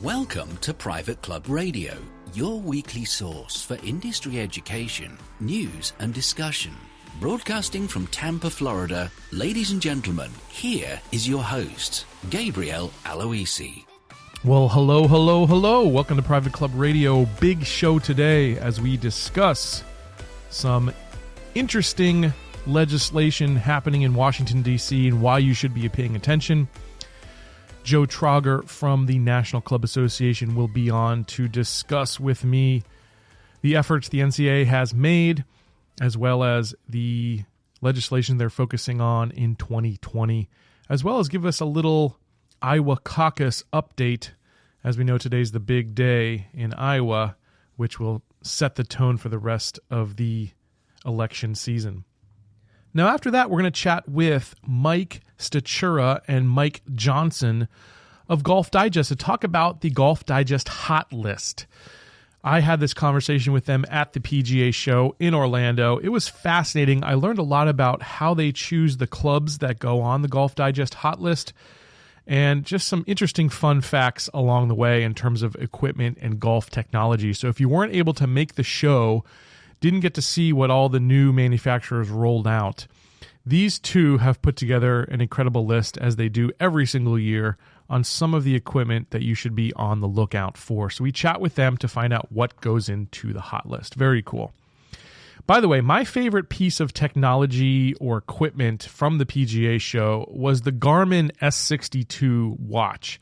Welcome to Private Club Radio, your weekly source for industry education, news and discussion. Broadcasting from Tampa, Florida, ladies and gentlemen, here is your host, Gabriel Aloisi. Well, hello. Welcome to Private Club Radio. Big show today as we discuss some interesting legislation happening in Washington, D.C. and why you should be paying attention. Joe Trauger from the National Club Association will be on to discuss with me the efforts the NCAA has made, as well as the legislation they're focusing on in 2020, as well as give us a little Iowa Caucus update. As we know, today's the big day in Iowa, which will set the tone for the rest of the election season. Now, after that, we're going to chat with Mike Stachura and Mike Johnson of Golf Digest to talk about the Golf Digest hot list. I had this conversation with them at the PGA show in Orlando. It was fascinating. I learned a lot about how they choose the clubs that go on the Golf Digest hot list and just some interesting fun facts along the way in terms of equipment and golf technology. So if you weren't able to make the show, didn't get to see what all the new manufacturers rolled out, these two have put together an incredible list, as they do every single year, on some of the equipment that you should be on the lookout for. So we chat with them to find out what goes into the hot list. Very cool. By the way, my favorite piece of technology or equipment from the PGA show was the Garmin S62 watch.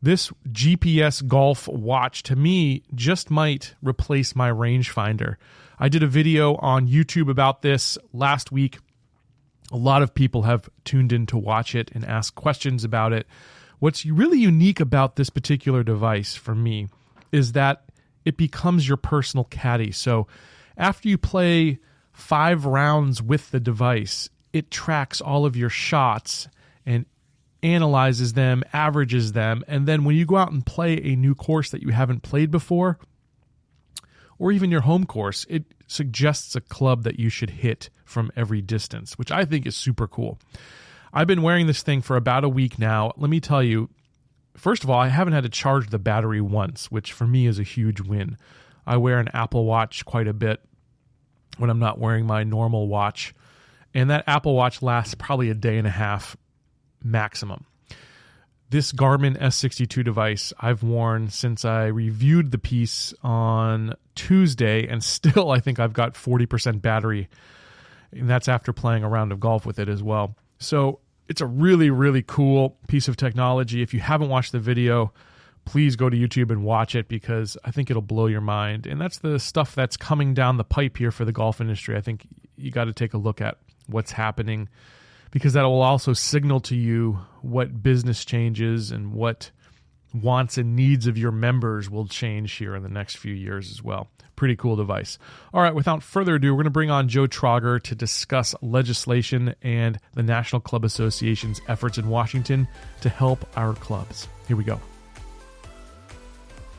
This GPS golf watch, to me, just might replace my rangefinder. I did a video on YouTube about this last week. A lot of people have tuned in to watch it and ask questions about it. What's really unique about this particular device for me is that it becomes your personal caddy. So after you play 5 rounds with the device, it tracks all of your shots and analyzes them, averages them, and then when you go out and play a new course that you haven't played before, or even your home course, it suggests a club that you should hit from every distance, which I think is super cool. I've been wearing this thing for about a week now. Let me tell you, first of all, I haven't had to charge the battery once, which for me is a huge win. I wear an Apple Watch quite a bit when I'm not wearing my normal watch, and that Apple Watch lasts probably a day and a half maximum. This Garmin S62 device I've worn since I reviewed the piece on Tuesday, and still I think I've got 40% battery, and that's after playing a round of golf with it as well. So it's a really, really cool piece of technology. If you haven't watched the video, please go to YouTube and watch it, because I think it'll blow your mind. And that's the stuff that's coming down the pipe here for the golf industry. I think you got to take a look at what's happening, because that will also signal to you what business changes and what wants and needs of your members will change here in the next few years as well. Pretty cool device. All right, without further ado, we're going to bring on Joe Trauger to discuss legislation and the National Club Association's efforts in Washington to help our clubs. Here we go.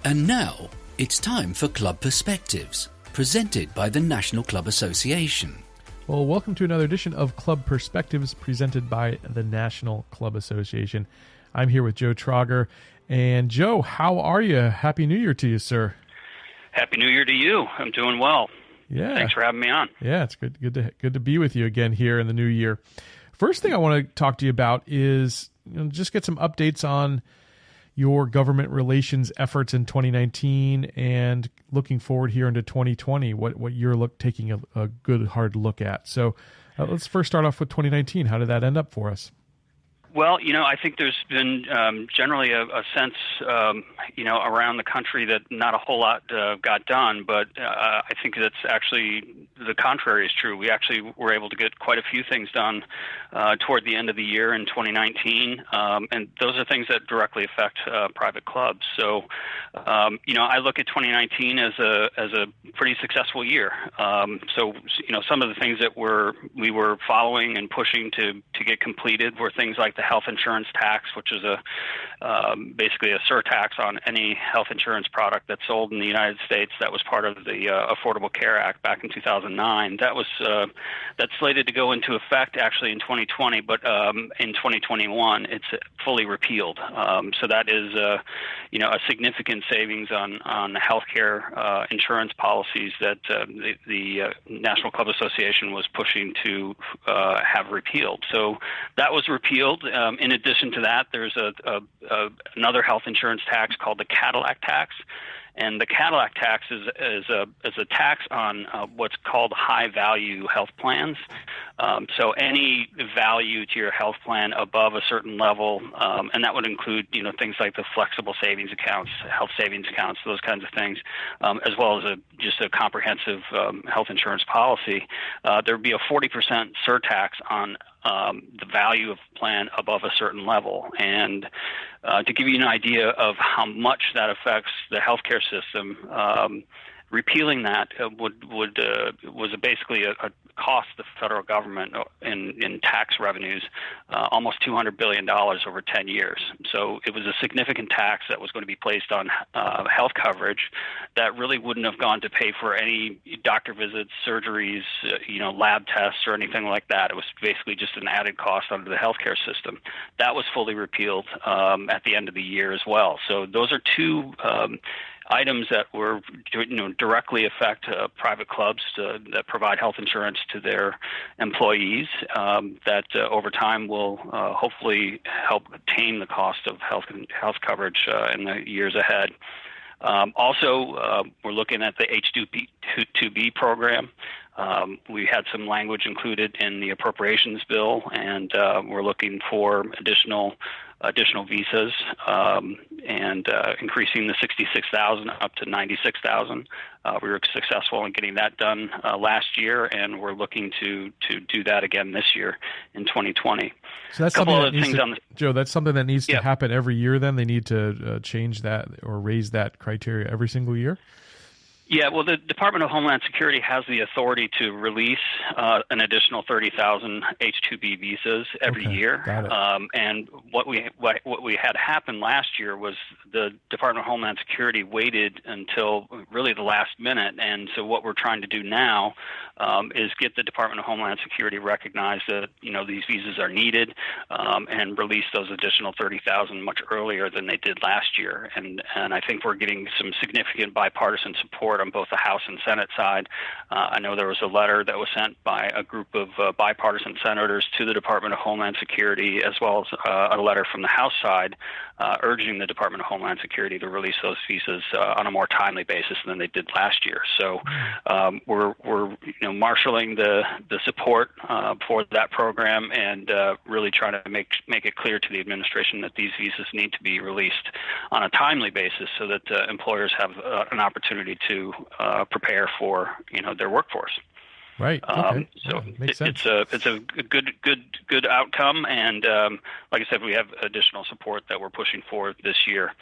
And now, it's time for Club Perspectives, presented by the National Club Association. Well, welcome to another edition of Club Perspectives presented by the National Club Association. I'm here with Joe Trauger. And Joe, how are you? Happy New Year to you, sir. Happy New Year to you. I'm doing well. Yeah. Thanks for having me on. Yeah, it's good to be with you again here in the new year. First thing I want to talk to you about is just get some updates on your government relations efforts in 2019 and looking forward here into 2020, what you're taking a good, hard look at. So let's first start off with 2019. How did that end up for us? Well, I think there's been generally a sense, around the country that not a whole lot got done, but I think that's actually the contrary is true. We actually were able to get quite a few things done toward the end of the year in 2019, and those are things that directly affect private clubs. So, I look at 2019 as a pretty successful year. So, some of the things that we were following and pushing to get completed were things like the health insurance tax, which is basically a surtax on any health insurance product that's sold in the United States. That was part of the Affordable Care Act back in 2009. That's slated to go into effect actually in 2020, but in 2021 it's fully repealed. So that is a significant savings on healthcare insurance policies that the National Club Association was pushing to have repealed. So that was repealed. In addition to that, there's another health insurance tax called the Cadillac tax. And the Cadillac tax is a tax on what's called high-value health plans. So any value to your health plan above a certain level, and that would include things like the flexible savings accounts, health savings accounts, those kinds of things, as well as just a comprehensive health insurance policy. There would be a 40% surtax on the value of the plan above a certain level. And to give you an idea of how much that affects the healthcare system, repealing that was basically a cost the federal government in tax revenues almost $200 billion over 10 years. So it was a significant tax that was going to be placed on health coverage that really wouldn't have gone to pay for any doctor visits, surgeries, lab tests or anything like that. It was basically just an added cost under the healthcare system. That was fully repealed at the end of the year as well. So those are two items that were directly affect private clubs that provide health insurance to their employees that over time will hopefully help tame the cost of health coverage in the years ahead. Also, we're looking at the H-2B program. We had some language included in the appropriations bill, and we're looking for additional visas and increasing the 66,000 up to 96,000. We were successful in getting that done last year, and we're looking to do that again this year in 2020. So that's something that needs to, Joe, that's something that needs to happen every year then? They need to change that or raise that criteria every single year? Yeah, well, the Department of Homeland Security has the authority to release an additional 30,000 H-2B visas every year. Got it. And what we had happen last year was the Department of Homeland Security waited until really the last minute. And so what we're trying to do now is get the Department of Homeland Security recognize that these visas are needed and release those additional 30,000 much earlier than they did last year. And I think we're getting some significant bipartisan support on both the House and Senate side. I know there was a letter that was sent by a group of bipartisan senators to the Department of Homeland Security, as well as a letter from the House side urging the Department of Homeland Security to release those visas on a more timely basis than they did last year. So we're marshaling the support for that program and really trying to make it clear to the administration that these visas need to be released on a timely basis so that employers have an opportunity to prepare for their workforce. Right. Okay. So makes sense. it's a good outcome, and like I said, we have additional support that we're pushing for this year.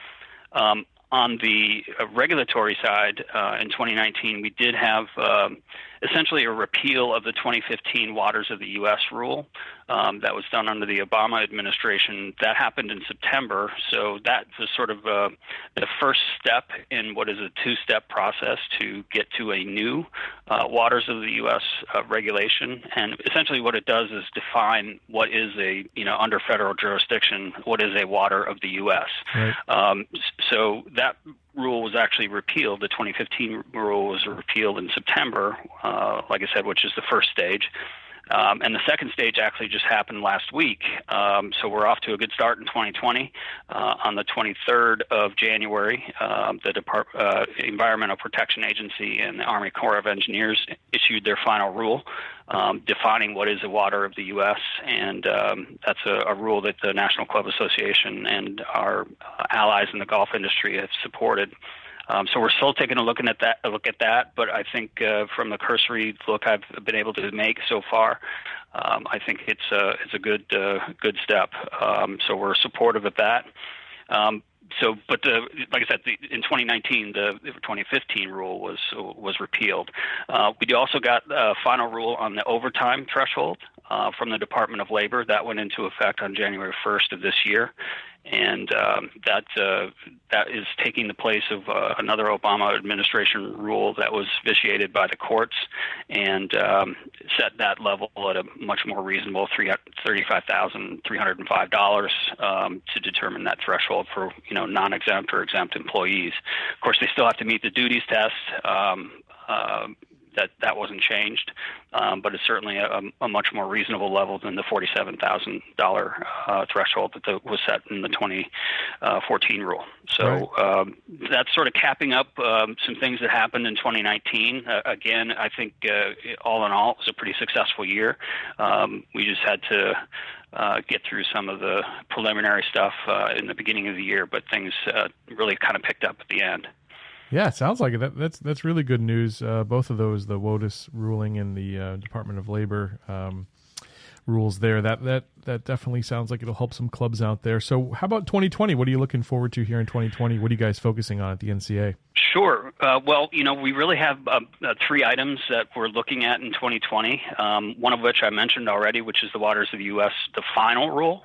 On the regulatory side, in 2019, we did have essentially a repeal of the 2015 Waters of the U.S. rule that was done under the Obama administration. That happened in September, so that was sort of the first step in what is a two-step process to get to a new Waters of the U.S. Regulation. And essentially what it does is define what is under federal jurisdiction, what is a water of the U.S. Right. So that rule was actually repealed. The 2015 rule was repealed in September, like I said, which is the first stage. And the second stage actually just happened last week. So we're off to a good start in 2020. On the 23rd of January, the Environmental Protection Agency and the Army Corps of Engineers issued their final rule defining what is a water of the U.S., and that's a rule that the National Club Association and our allies in the golf industry have supported. So we're still taking a look at that, but I think from the cursory look I've been able to make so far, I think it's a good step. So we're supportive of that. But like I said, in 2019, the 2015 rule was repealed. We also got a final rule on the overtime threshold. from the Department of Labor. That went into effect on January 1st of this year. And that is taking the place of another Obama administration rule that was vitiated by the courts and set that level at a much more reasonable $35,305 to determine that threshold for non-exempt or exempt employees. Of course, they still have to meet the duties test. That wasn't changed, but it's certainly a much more reasonable level than the $47,000 threshold that was set in the 2014 rule. So right. That's sort of capping up some things that happened in 2019. Again, I think all in all, it was a pretty successful year. We just had to get through some of the preliminary stuff in the beginning of the year, but things really kind of picked up at the end. Yeah, it sounds like it. That's really good news. Both of those, the WOTUS ruling and the Department of Labor rules there. That definitely sounds like it'll help some clubs out there. So how about 2020? What are you looking forward to here in 2020? What are you guys focusing on at the NCA? Sure. Well, we really have 3 items that we're looking at in 2020, one of which I mentioned already, which is the Waters of the U.S., the final rule,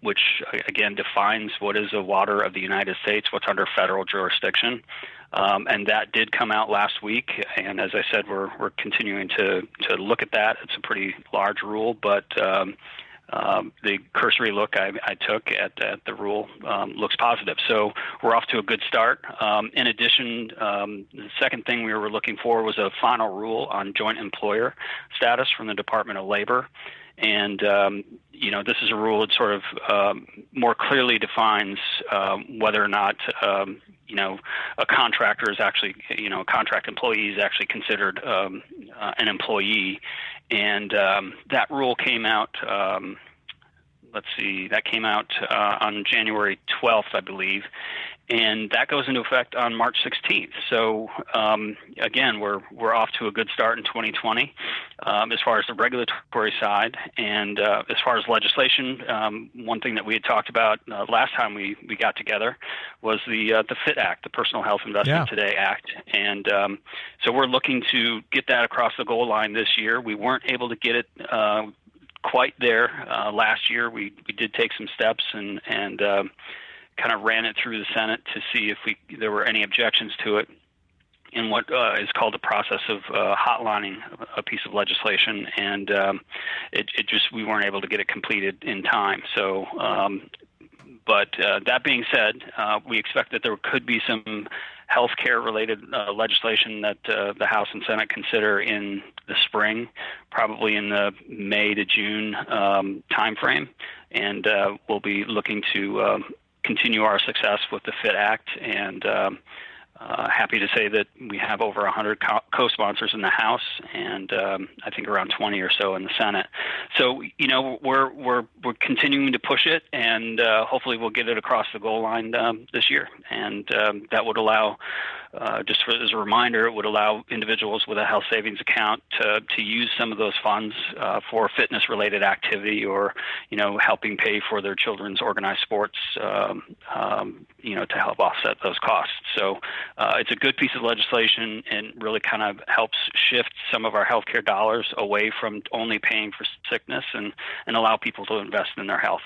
which, again, defines what is a water of the United States, what's under federal jurisdiction. And that did come out last week, and as I said, we're continuing to look at that. It's a pretty large rule, but the cursory look I took at the rule looks positive. So we're off to a good start. In addition, the second thing we were looking for was a final rule on joint employer status from the Department of Labor. And, this is a rule that sort of more clearly defines whether or not, a contractor is actually, a contract employee is actually considered an employee. And that rule came out, that came out on January 12th, I believe. And that goes into effect on March 16th. So, again, we're off to a good start in 2020 as far as the regulatory side. And as far as legislation, one thing that we had talked about last time we got together was the FIT Act, the Personal Health Investment Today Act. And so we're looking to get that across the goal line this year. We weren't able to get it quite there last year. We did take some steps and kind of ran it through the Senate to see if there were any objections to it in what is called the process of hotlining a piece of legislation, and we weren't able to get it completed in time. So, but that being said, we expect that there could be some healthcare-related legislation that the House and Senate consider in the spring, probably in the May to June timeframe, and we'll be looking to continue our success with the FIT Act, and happy to say that we have over 100 co-sponsors in the House, and I think around 20 or so in the Senate. So, we're continuing to push it, and hopefully we'll get it across the goal line this year. And that would allow, just as a reminder, it would allow individuals with a health savings account to use some of those funds for fitness-related activity, or helping pay for their children's organized sports, to help offset those costs. So it's a good piece of legislation, and really kind of helps shift some of our healthcare dollars away from only paying for sickness and allow people to invest in their health.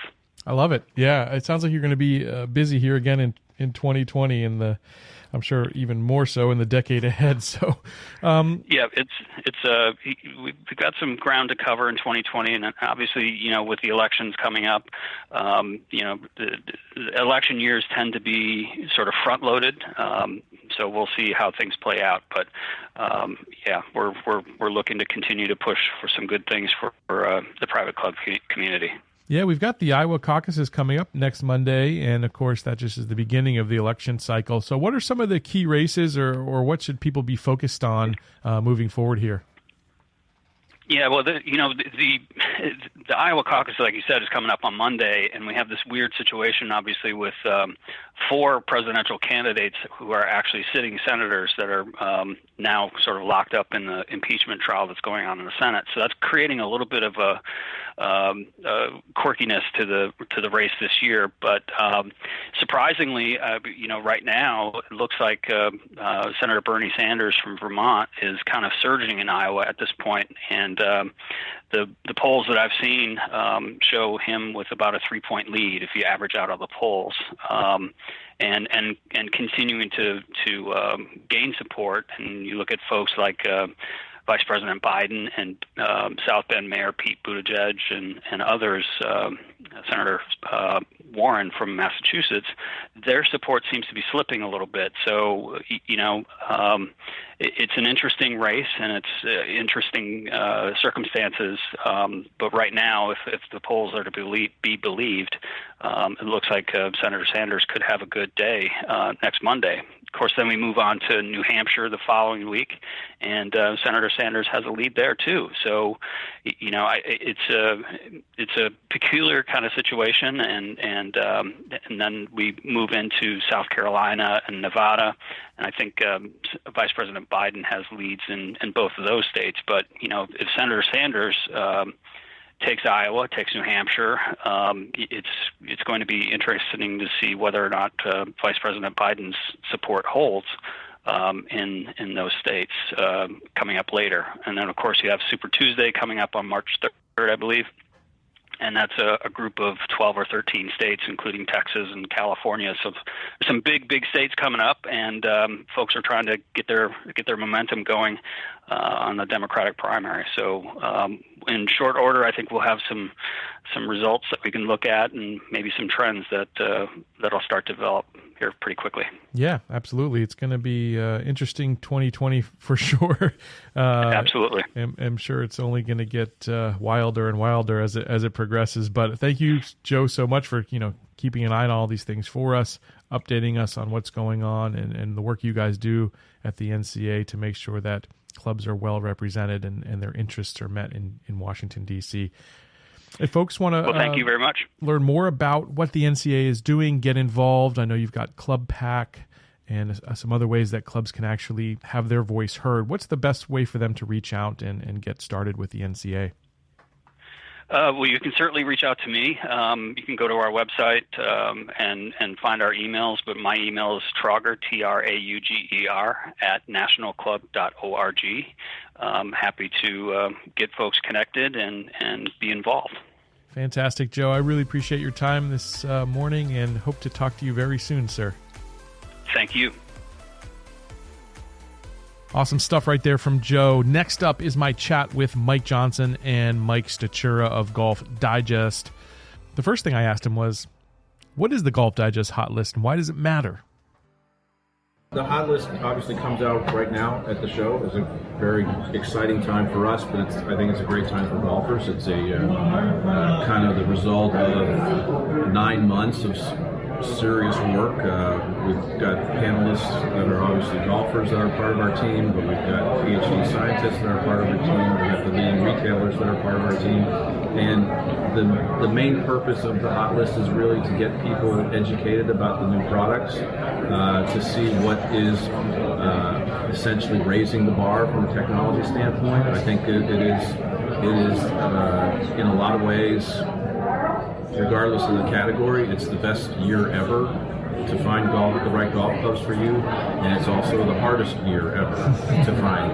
I love it. Yeah, it sounds like you're going to be busy here again in 2020, and I'm sure even more so in the decade ahead. So, yeah, we've got some ground to cover in 2020, and obviously, with the elections coming up, the election years tend to be sort of front loaded. So we'll see how things play out. But yeah, we're looking to continue to push for some good things for the private club community. Yeah, we've got the Iowa Caucuses coming up next Monday, and of course that just is the beginning of the election cycle. So what are some of the key races, or what should people be focused on moving forward here? Yeah, well, the the Iowa caucus, like you said, is coming up on Monday, and we have this weird situation, obviously, with 4 presidential candidates who are actually sitting senators that are now sort of locked up in the impeachment trial that's going on in the Senate. So that's creating a little bit of a quirkiness to the race this year. But surprisingly, right now it looks like Senator Bernie Sanders from Vermont is kind of surging in Iowa at this point, and the polls that I've seen show him with about a 3-point lead if you average out all the polls, and continuing to gain support. And you look at folks like Vice President Biden and South Bend Mayor Pete Buttigieg and others, Senator Warren from Massachusetts, their support seems to be slipping a little bit. So, it's an interesting race, and it's interesting circumstances. But right now, if the polls are to be believed, it looks like Senator Sanders could have a good day next Monday. Of course, then we move on to New Hampshire the following week, and Senator Sanders has a lead there too. So, it's a peculiar kind of situation, and then we move into South Carolina and Nevada, and I think Vice President Biden has leads in both of those states. But if Senator Sanders takes Iowa, takes New Hampshire, it's going to be interesting to see whether or not Vice President Biden's support holds in those states coming up later. And then, of course, you have Super Tuesday coming up on March 3rd, I believe. And that's a group of 12 or 13 states, including Texas and California. So some big states coming up, and folks are trying to get their momentum going on the Democratic primary. So in short order, I think we'll have some results that we can look at, and maybe some trends that'll start to develop here pretty quickly. Yeah, absolutely. It's going to be interesting 2020 for sure. Absolutely. I'm sure it's only going to get wilder and wilder as it progresses. But thank you, Joe, so much for keeping an eye on all these things for us, updating us on what's going on, and the work you guys do at the NCA to make sure that clubs are well represented and their interests are met in Washington, D.C. If folks want to thank you very much. Learn more about what the NCA is doing, get involved. I know you've got Club Pack and some other ways that clubs can actually have their voice heard. What's the best way for them to reach out and get started with the NCA? Well, you can certainly reach out to me. You can go to our website and find our emails, but my email is Trauger, Trauger, @nationalclub.org. Happy to get folks connected and be involved. Fantastic, Joe. I really appreciate your time this morning and hope to talk to you very soon, sir. Thank you. Awesome stuff right there from Joe. Next up is my chat with Mike Johnson and Mike Stachura of Golf Digest. The first thing I asked him was, what is the Golf Digest hot list and why does it matter? The hot list obviously comes out right now at the show. It's a very exciting time for us, but I think it's a great time for golfers. It's a kind of the result of 9 months of serious work. We've got panelists that are obviously golfers that are part of our team, but we've got PhD scientists that are part of our team. We have the leading retailers that are part of our team. And the main purpose of the hot list is really to get people educated about the new products, to see what is essentially raising the bar from a technology standpoint. I think it is in a lot of ways, regardless of the category, it's the best year ever to find the right golf clubs for you, and it's also the hardest year ever to find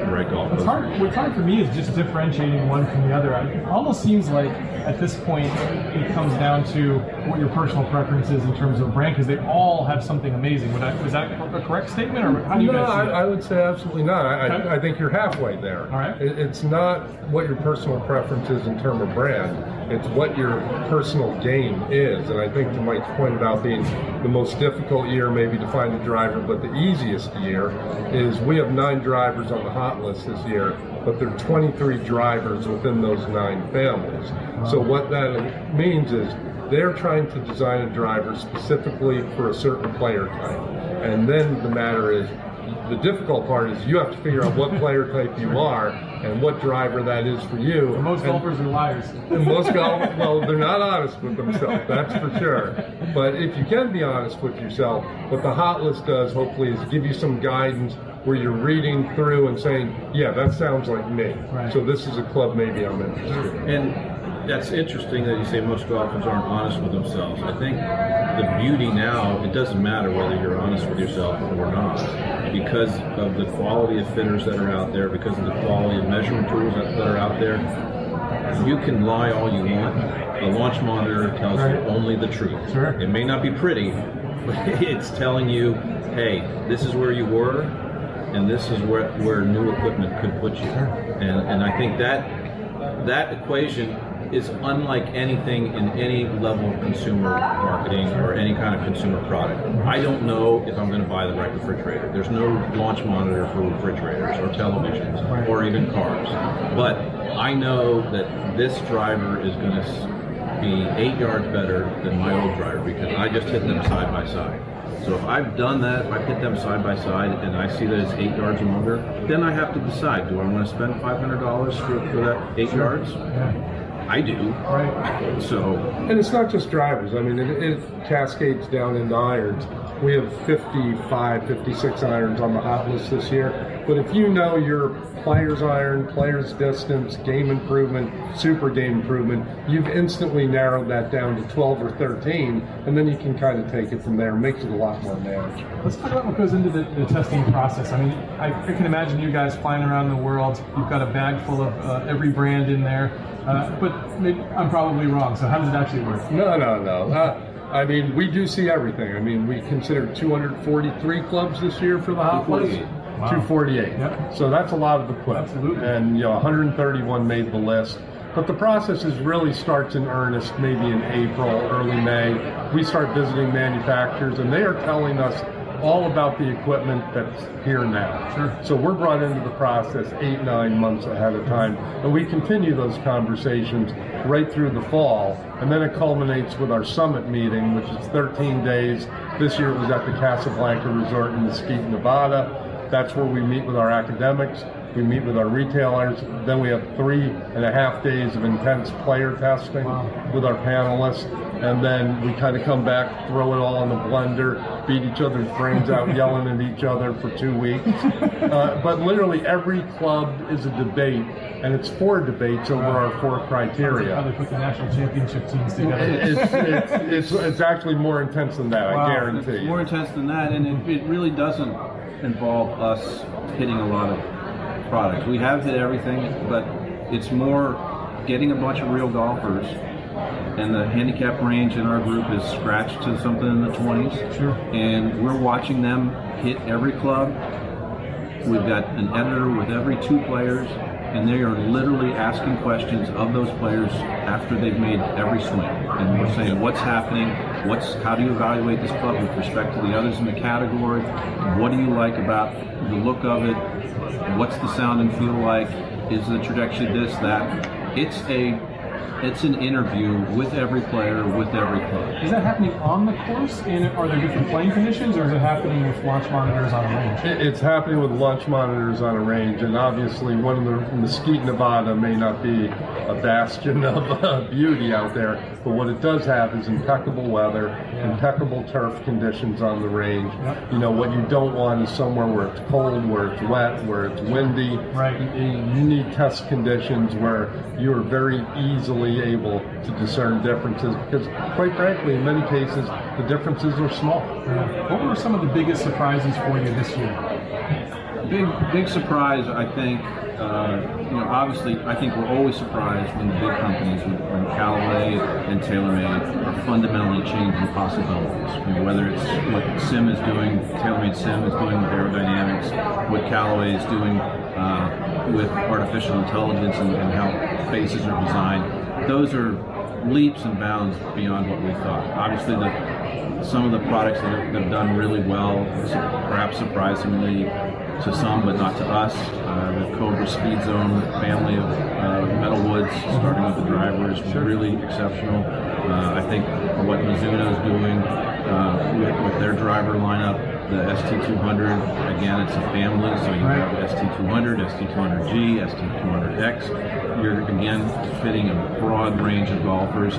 the right golf clubs. What's hard for me is just differentiating one from the other. It almost seems like at this point it comes down to what your personal preference is in terms of brand, because they all have something amazing. Was that a correct statement, or how do you guys see that? I would say absolutely not. I think you're halfway there. All right. It's not what your personal preference is in terms of brand. It's what your personal game is. And I think to Mike's point about being the most difficult year maybe to find a driver, but the easiest year is we have 9 drivers on the hot list this year, but there are 23 drivers within those 9 families. So what that means is they're trying to design a driver specifically for a certain player type. And then the matter is, the difficult part is you have to figure out what player type you are and what driver that is for you. And most golfers are liars. And most golfers, well, they're not honest with themselves, that's for sure. But if you can be honest with yourself, what the hot list does, hopefully, is give you some guidance where you're reading through and saying, yeah, that sounds like me. Right. So this is a club maybe I'm interested in. And that's interesting that you say most golfers aren't honest with themselves. I think the beauty now, it doesn't matter whether you're honest with yourself or not, because of the quality of fitters that are out there, because of the quality of measurement tools that are out there. You can lie all you want. The launch monitor tells you only the truth. Sure. It may not be pretty, but it's telling you, hey, this is where you were, and this is where new equipment could put you. And I think that equation is unlike anything in any level of consumer marketing or any kind of consumer product. I don't know if I'm going to buy the right refrigerator. There's no launch monitor for refrigerators or televisions or even cars. But I know that this driver is going to be 8 yards better than my old driver because I just hit them side by side. So if I've done that, if I hit them side by side and I see that it's 8 yards longer, then I have to decide, do I want to spend $500 for that 8 yards? I do. Right. So, and it's not just drivers. I mean, it cascades down into irons. We have 55, 56 irons on the hot list this year. But if you know your player's iron, player's distance, game improvement, super game improvement, you've instantly narrowed that down to 12 or 13, and then you can kind of take it from there. It makes it a lot more manageable. Let's talk about what goes into the testing process. I mean, I can imagine you guys flying around the world. You've got a bag full of every brand in there. But maybe I'm probably wrong. So how does it actually work? No. I mean, we do see everything. I mean, we considered 243 clubs this year for the hot list. Wow. 248. Yep. So that's a lot of the clubs. Absolutely. And 131 made the list. But the process really starts in earnest maybe in April, early May. We start visiting manufacturers, and they are telling us all about the equipment that's here now. Sure. So we're brought into the process 8-9 months ahead of time, and we continue those conversations right through the fall, and then it culminates with our summit meeting, which is 13 days. This year it was at the Casablanca Resort in Mesquite, Nevada. That's where we meet with our academics, we meet with our retailers, then we have 3.5 days of intense player testing with our panelists, and then we kind of come back, throw it all in the blender, beat each other's brains out, yelling at each other for 2 weeks. But literally every club is a debate, and it's 4 debates over our 4 criteria. How they put the national championship teams together. It's actually more intense than that, I guarantee It's you. more intense than that, and it really doesn't involve us hitting a lot of products. We have hit everything, but it's more getting a bunch of real golfers, and the handicap range in our group is scratched to something in the 20s. Sure. And we're watching them hit every club. We've got an editor with every 2 players, and they are literally asking questions of those players after they've made every swing. And we're saying, what's happening? How do you evaluate this club with respect to the others in the category? What do you like about the look of it? What's the sound and feel like? Is the trajectory this, that? It's an interview with every player, with every club. Is that happening on the course? And are there different playing conditions, or is it happening with launch monitors on a range? It's happening with launch monitors on a range, and obviously one of the Mesquite, Nevada may not be a bastion of beauty out there, but what it does have is impeccable weather, impeccable turf conditions on the range. Yep. What you don't want is somewhere where it's cold, where it's wet, where it's windy. Right. You need test conditions where you are very easily able to discern differences, because quite frankly, in many cases, the differences are small. What were some of the biggest surprises for you this year? Big surprise, I think. Obviously, I think we're always surprised when the big companies, when Callaway and TaylorMade, are fundamentally changing possibilities. Whether it's what Sim is doing, TaylorMade Sim is doing with aerodynamics, what Callaway is doing with artificial intelligence and how faces are designed. Those are leaps and bounds beyond what we thought. Obviously, some of the products that have done really well, perhaps surprisingly to some, but not to us. The Cobra Speed Zone family of metal woods, starting with the driver, is really exceptional. I think what Mizuno's doing with their driver lineup, the ST200, again, it's a family, so you have ST200, ST200G, ST200X. You're, again, fitting a broad range of golfers.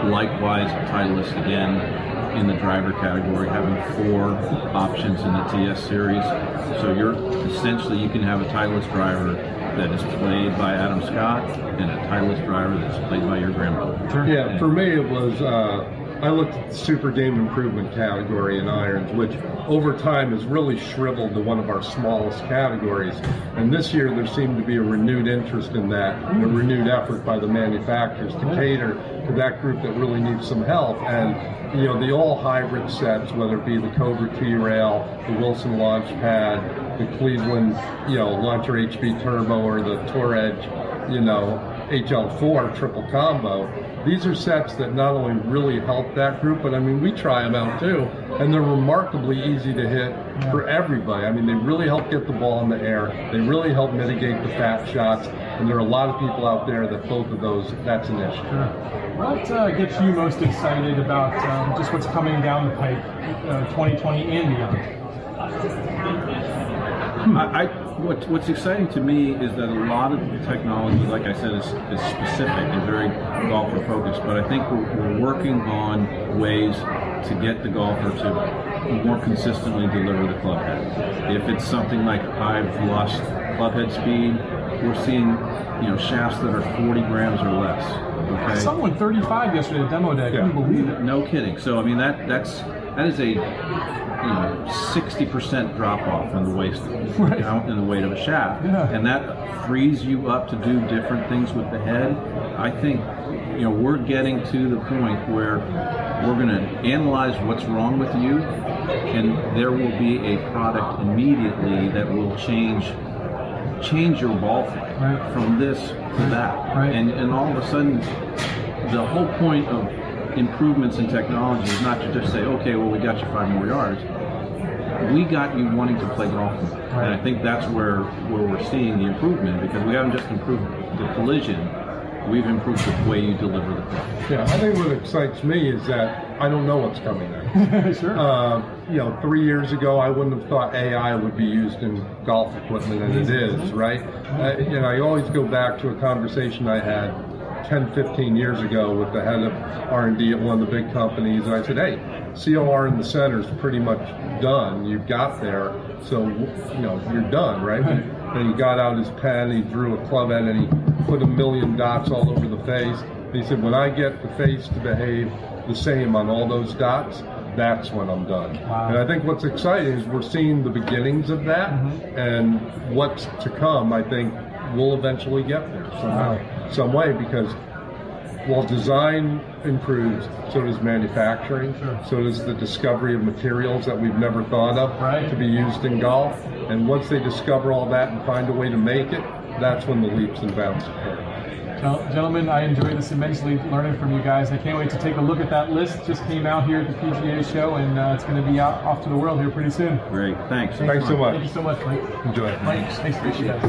Likewise, Titleist, again, in the driver category, having 4 options in the TS series. So you can have a Titleist driver that is played by Adam Scott and a Titleist driver that's played by your grandmother. Yeah, for me it was, I looked at the super game improvement category in irons, which over time has really shriveled to one of our smallest categories. And this year there seemed to be a renewed interest in that, a renewed effort by the manufacturers to cater to that group that really needs some help. And the all hybrid sets, whether it be the Cobra T-Rail, the Wilson Launch Pad, the Cleveland, Launcher HB Turbo, or the Tour Edge, HL4 triple combo. These are sets that not only really help that group, but we try them out too, and they're remarkably easy to hit for everybody. They really help get the ball in the air. They really help mitigate the fat shots, and there are a lot of people out there that both of those, that's an issue. Sure. What gets you most excited about just what's coming down the pipe, 2020 and beyond? What's exciting to me is that a lot of the technology, like I said, is specific and very golfer focused, but I think we're working on ways to get the golfer to more consistently deliver the club head. If it's something like I've lost club head speed, we're seeing shafts that are 40 grams or less. Okay? Someone 35 yesterday at demo day. Can you believe it? No kidding. So that is a 60% drop off in the waist, in the weight of a shaft, and that frees you up to do different things with the head. I think we're getting to the point where we're going to analyze what's wrong with you, and there will be a product immediately that will change your ball flight from this to that, and all of a sudden the whole point of improvements in technology is not to just say, okay, well, we got you 5 more yards. We got you wanting to play golf more. And I think that's where we're seeing the improvement, because we haven't just improved the collision, we've improved the way you deliver the club. Yeah, I think what excites me is that I don't know what's coming next. Sure. 3 years ago, I wouldn't have thought AI would be used in golf equipment, and it is, right? I always go back to a conversation I had 10, 15 years ago with the head of R&D at one of the big companies, and I said, hey, COR in the center is pretty much done. You've got there, so you're done, right? And he got out his pen, he drew a club head, and he put 1 million dots all over the face. And he said, when I get the face to behave the same on all those dots, that's when I'm done. Wow. And I think what's exciting is we're seeing the beginnings of that, and what's to come, I think, we'll eventually get there somehow, some way, because while design improves, so does manufacturing, so does the discovery of materials that we've never thought of to be used in golf. And once they discover all that and find a way to make it, that's when the leaps and bounds occur. Gentlemen, I enjoyed this immensely, learning from you guys. I can't wait to take a look at that list. Just came out here at the PGA show, and it's going to be off to the world here pretty soon. Great, thanks. Thanks so much. Thank you so much, Mike. Enjoy it. Mike, thanks for you guys.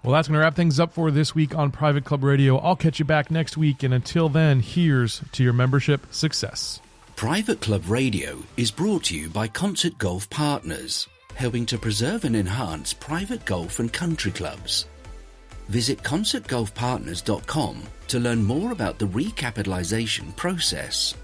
Well, that's going to wrap things up for this week on Private Club Radio. I'll catch you back next week, and until then, here's to your membership success. Private Club Radio is brought to you by Concert Golf Partners, helping to preserve and enhance private golf and country clubs. Visit concertgolfpartners.com to learn more about the recapitalization process.